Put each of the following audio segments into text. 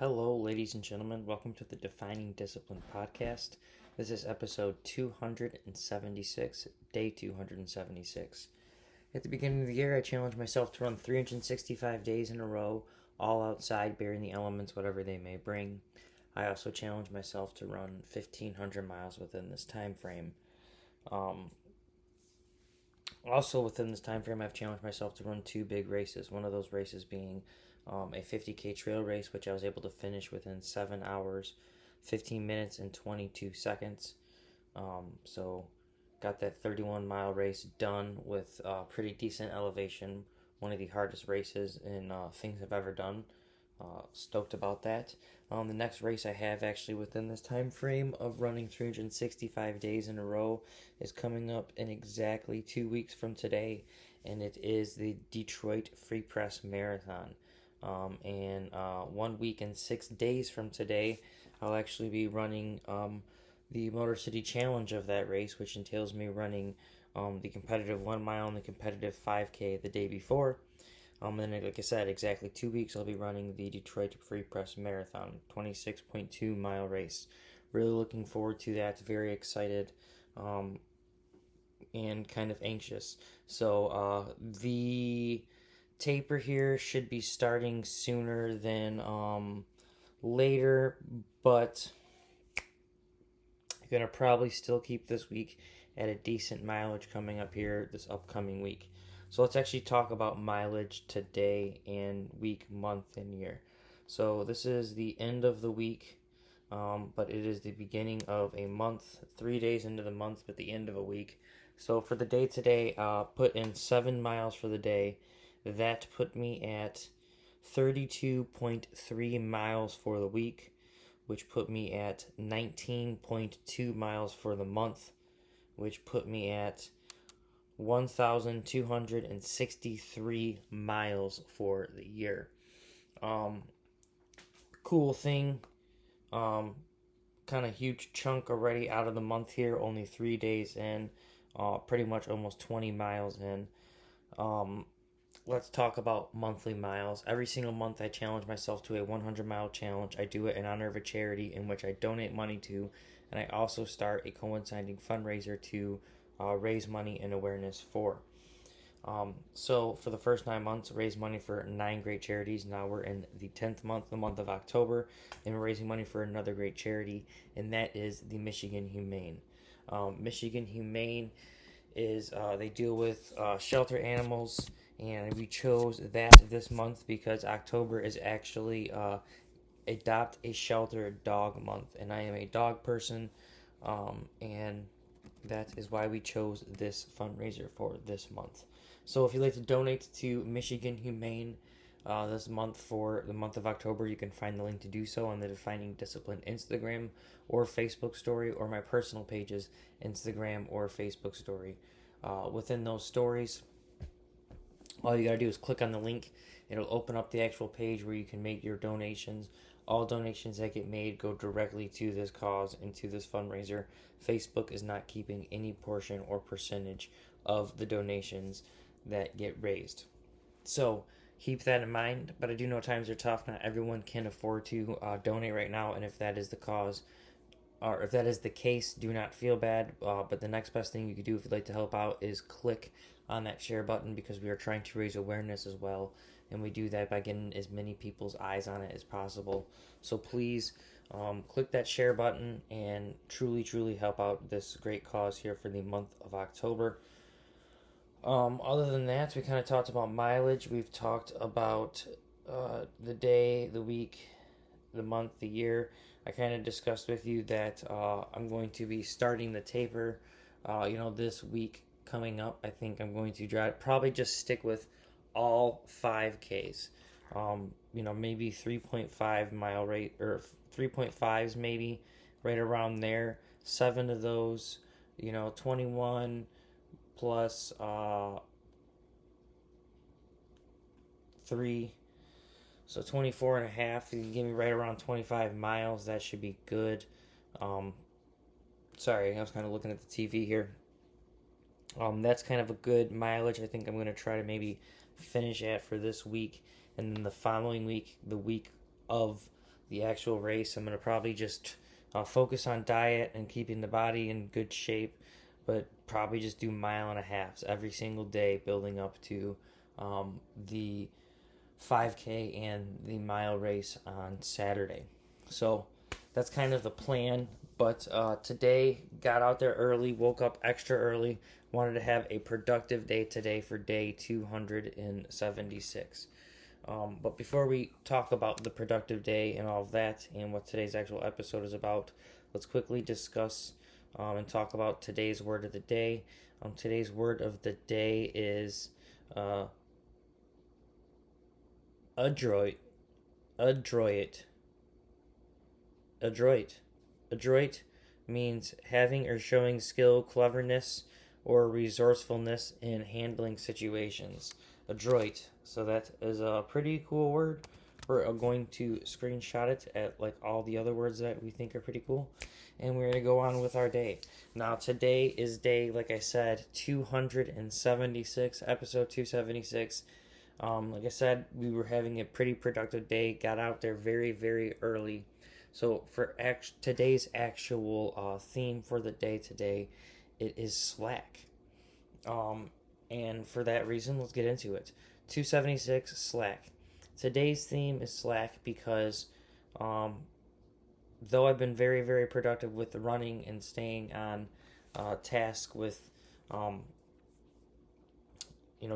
Hello, ladies and gentlemen. Welcome to the Defining Discipline podcast. This is episode 276, day 276. At the beginning of the year, I challenged myself to run 365 days in a row, all outside, bearing the elements, whatever they may bring. I also challenged myself to run 1,500 miles within this time frame. Also, within this time frame, I've challenged myself to run two big races. One of those races being a 50K trail race, which I was able to finish within 7 hours, 15 minutes, and 22 seconds. So, got that 31-mile race done with pretty decent elevation. One of the hardest races in things I've ever done. Stoked about that. The next race I have actually within this time frame of running 365 days in a row is coming up in exactly 2 weeks from today, and it is the Detroit Free Press Marathon. And 1 week and 6 days from today, I'll actually be running the Motor City Challenge of that race, which entails me running the competitive 1 mile and the competitive 5K the day before. And then, like I said, exactly 2 weeks I'll be running the Detroit Free Press Marathon, 26.2 mile race. Really looking forward to that. Very excited and kind of anxious. So the taper here should be starting sooner than later, but I'm going to probably still keep this week at a decent mileage coming up here this upcoming week. So let's actually talk about mileage today and week, month, and year. So this is the end of the week, but it is the beginning of a month, 3 days into the month, but the end of a week. So for the day today, put in 7 miles for the day. That put me at 32.3 miles for the week, which put me at 19.2 miles for the month, which put me at 1,263 miles for the year. Cool thing, kind of huge chunk already out of the month here, only 3 days in, pretty much almost 20 miles in. Let's talk about monthly miles. Every single month I challenge myself to a 100-mile challenge. I do it in honor of a charity in which I donate money to, and I also start a coinciding fundraiser to raise money and awareness for. So for the first 9 months, raised money for 9 great charities. Now we're in the 10th month, the month of October, and we're raising money for another great charity, and that is the Michigan Humane. Michigan Humane is they deal with shelter animals, and we chose that this month because October is actually Adopt a Shelter Dog Month, and I am a dog person, and that is why we chose this fundraiser for this month. So if you'd like to donate to Michigan Humane this month for the month of October, you can find the link to do so on the Defining Discipline Instagram or Facebook story, or my personal pages, Instagram or Facebook story. Within those stories, all you gotta do is click on the link. It'll open up the actual page where you can make your donations. All donations that get made go directly to this cause and to this fundraiser. Facebook is not keeping any portion or percentage of the donations that get raised. So keep that in mind, but I do know times are tough. Not everyone can afford to donate right now, and if that is the cause, or if that is the case, do not feel bad. But the next best thing you could do if you'd like to help out is click on that share button, because we are trying to raise awareness as well, and we do that by getting as many people's eyes on it as possible. So please click that share button and truly help out this great cause here for the month of October. Other than that, we kind of talked about mileage. We've talked about the day, the week, the month, the year. I kind of discussed with you that I'm going to be starting the taper, this week coming up. I think I'm going to probably just stick with all 5Ks. Maybe 3.5 mile rate, or 3.5s maybe, right around there. 7 of those, 21 plus 3. So 24 and a half, you can give me right around 25 miles. That should be good. Sorry, I was kind of looking at the TV here. That's kind of a good mileage. I think I'm going to try to maybe finish at for this week. And then the following week, the week of the actual race. I'm going to probably just focus on diet and keeping the body in good shape, but probably just do mile and a halves every single day, building up to the 5K and the mile race on Saturday. So that's kind of the plan. But today, got out there early, woke up extra early, wanted to have a productive day today for day 276. But before we talk about the productive day and all of that and what today's actual episode is about, let's quickly discuss and talk about today's word of the day. Today's word of the day is adroit. Adroit. Adroit. Adroit means having or showing skill, cleverness, or resourcefulness in handling situations. Adroit. So that is a pretty cool word. We're going to screenshot it at like all the other words that we think are pretty cool. And we're going to go on with our day. Now today is day, like I said, 276, episode 276. Like I said, we were having a pretty productive day. Got out there very, very early. So for today's actual theme for the day today, it is slack. And for that reason, let's get into it. 276, slack. Today's theme is slack because though I've been very, very productive with the running and staying on task with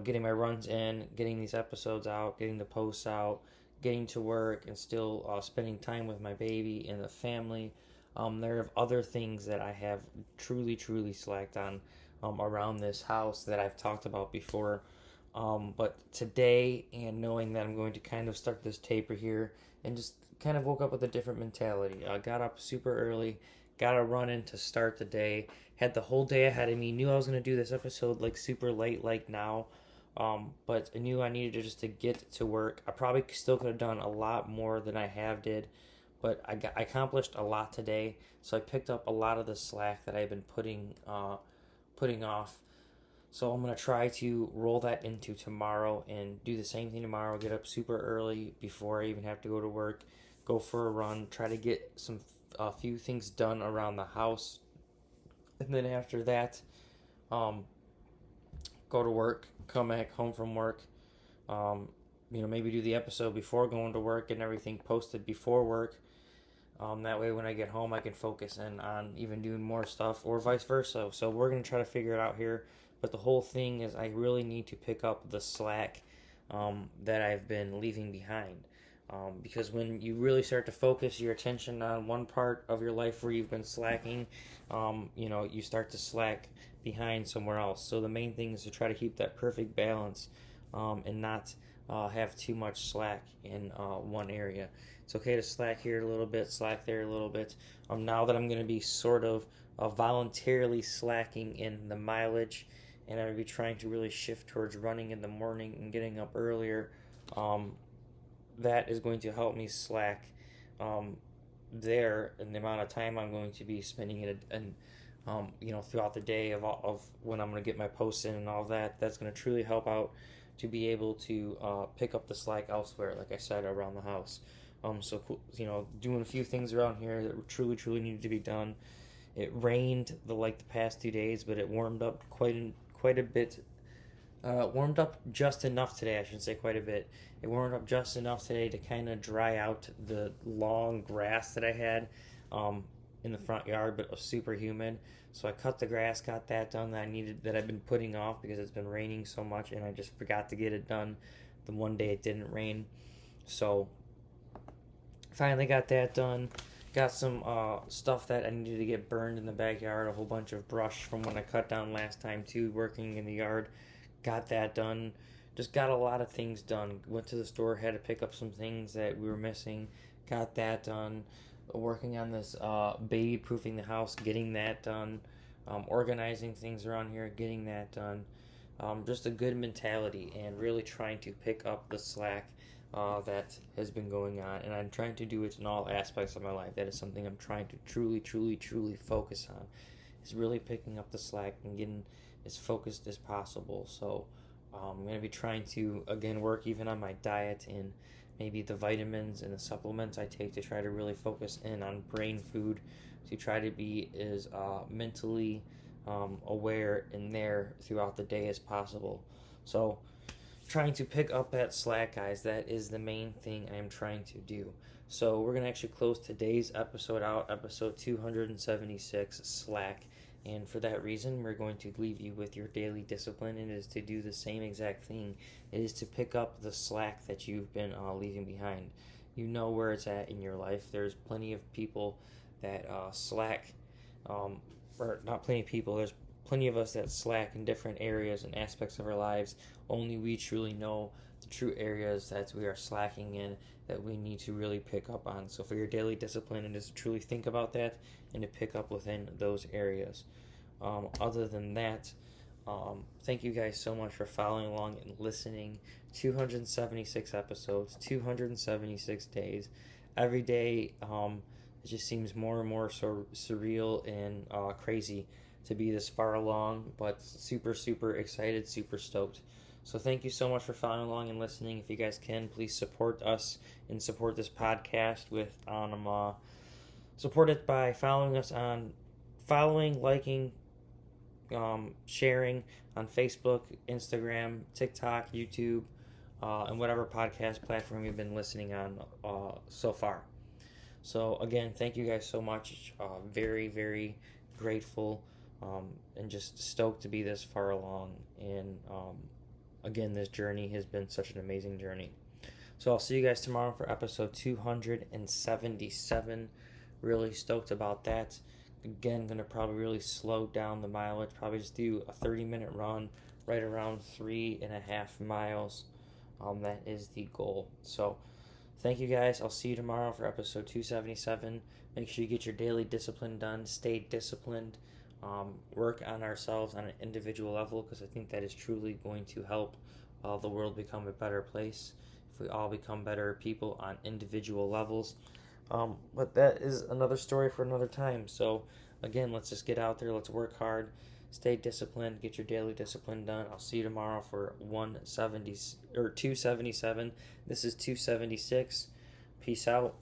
getting my runs in, getting these episodes out, getting the posts out, getting to work, and still spending time with my baby and the family. There are other things that I have truly, truly slacked on around this house that I've talked about before. But today, and knowing that I'm going to kind of start this taper here, and just kind of woke up with a different mentality. I got up super early, got a run in to start the day, had the whole day ahead of me, knew I was going to do this episode like super late, like now. But I knew I needed to get to work. I probably still could have done a lot more than I have did, but I accomplished a lot today. So I picked up a lot of the slack that I've been putting off. So I'm gonna try to roll that into tomorrow and do the same thing tomorrow. Get up super early before I even have to go to work. Go for a run. Try to get a few things done around the house, and then after that, go to work. Come back home from work, maybe do the episode before going to work and everything posted before work. That way when I get home I can focus in on even doing more stuff or vice versa. So we're going to try to figure it out here. But the whole thing is I really need to pick up the slack that I've been leaving behind. Because when you really start to focus your attention on one part of your life where you've been slacking, you start to slack behind somewhere else. So the main thing is to try to keep that perfect balance and not have too much slack in one area. It's okay to slack here a little bit, slack there a little bit. Now that I'm going to be sort of voluntarily slacking in the mileage, and I'm going to be trying to really shift towards running in the morning and getting up earlier, that is going to help me slack there in the amount of time I'm going to be spending throughout the day of when I'm going to get my posts in and all that. That's going to truly help out to be able to pick up the slack elsewhere, like I said, around the house. Doing a few things around here that truly, truly needed to be done. It rained the past 2 days, but it warmed up quite a bit. Warmed up just enough today, I should say quite a bit. It warmed up just enough today to kind of dry out the long grass that I had in the front yard, but it was super humid. So I cut the grass, got that done that I've been putting off because it's been raining so much, and I just forgot to get it done the one day it didn't rain. So finally got that done. Got some stuff that I needed to get burned in the backyard, a whole bunch of brush from when I cut down last time too, working in the yard. Got that done. Just got a lot of things done. Went to the store, had to pick up some things that we were missing. Got that done. Working on this baby proofing the house, getting that done. Organizing things around here, getting that done. Just a good mentality and really trying to pick up the slack that has been going on, and I'm trying to do it in all aspects of my life. That is something I'm trying to truly, truly, truly focus on, is really picking up the slack and getting as focused as possible. So I'm going to be trying to, again, work even on my diet and maybe the vitamins and the supplements I take to try to really focus in on brain food, to try to be as mentally aware and there throughout the day as possible. So, trying to pick up that slack, guys, that is the main thing I am trying to do. So, we're going to actually close today's episode out, episode 276, slack. And for that reason, we're going to leave you with your daily discipline, and it is to do the same exact thing. It is to pick up the slack that you've been leaving behind. You know where it's at in your life. There's plenty of people that slack, or not plenty of people, there's plenty of us that slack in different areas and aspects of our lives. Only we truly know the true areas that we are slacking in, that we need to really pick up on. So for your daily discipline, it is to truly think about that and to pick up within those areas. Other than that, thank you guys so much for following along and listening. 276 episodes, 276 days. Every day, it just seems more and more so surreal and crazy to be this far along, but super, super excited, super stoked. So thank you so much for following along and listening. If you guys can, please support us and support this podcast with support it by following, liking, sharing on Facebook, Instagram, TikTok, YouTube, and whatever podcast platform you've been listening on so far. So again, thank you guys so much. Very, very grateful, and just stoked to be this far along. And again, this journey has been such an amazing journey. So I'll see you guys tomorrow for episode 277. Really stoked about that. Again, going to probably really slow down the mileage. Probably just do a 30-minute run, right around 3.5 miles. That is the goal. So thank you guys. I'll see you tomorrow for episode 277. Make sure you get your daily discipline done. Stay disciplined. Work on ourselves on an individual level, because I think that is truly going to help the world become a better place if we all become better people on individual levels. But that is another story for another time. So again, let's just get out there. Let's work hard. Stay disciplined. Get your daily discipline done. I'll see you tomorrow for 277. This is 276. Peace out.